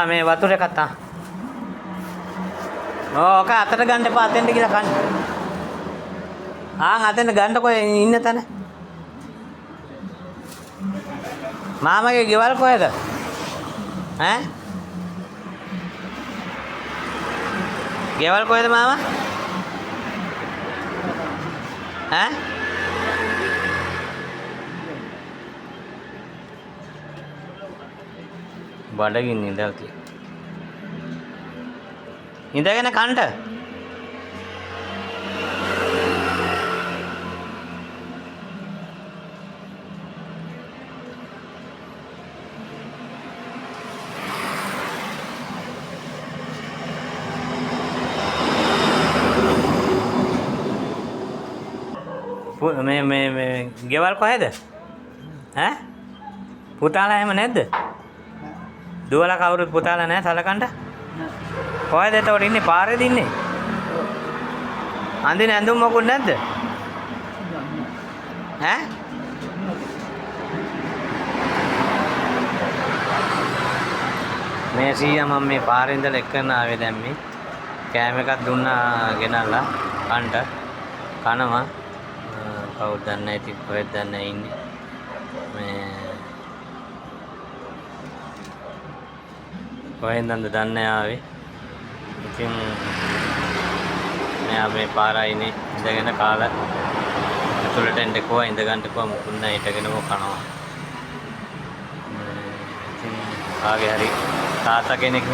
මේ වතුර එකක් තා. ඕක අතට ගන්න එපා අතෙන්ට ගිහලා කන්න. අතෙන්ට ගන්නකො ඉන්න තැන. මාමගේ ගෙවල් කොහෙද? ගෙවල් කොහෙද මාමා? බඩගින්න ඉඳලා තියෙන. ඉඳගෙන කන්ට. මේ ගෙවල් කොහෙද? පුතාලා එහෙම නැද්ද? දුවලා කවුරුත් පුතාලා නැහැ සලකන්න. කොහෙද එතකොට ඉන්නේ? පාරේද ඉන්නේ? අඳින ඇඳුම් මොකුත් නැද්ද? මේ සීයා මම මේ පාරේ ඉඳලා එක්කන ආවේ දැන් මේ කෑම එකක් දුන්නා ගෙනල්ලා කන්ට කනවා. කවුද දන්නේ නැහැ ඉතින් කොහෙද දන්නේ නැහැ ඉන්නේ. මේ කොහෙන්ද දන්නේ ආවේ. ඉතින් මෙයා මේ පාරයිනේ ඉඳගෙන කාලා ඇතුළට එන්න කොහොම ඉඳ ගන්න කොහොම මුකුත් නැහැ හිටගෙනම කනවා. ඉතින් ආගේ හරි තාත්තා කෙනෙක්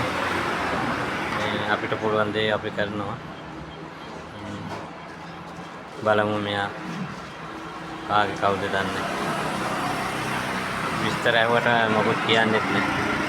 අපිට පුළුවන් දේ අපි කරනවා. බලමු මෙයා කාගේ කවුද දන්නේ. විස්තර ඇහුවට මොකුත් කියන්නෙත් නැහැ.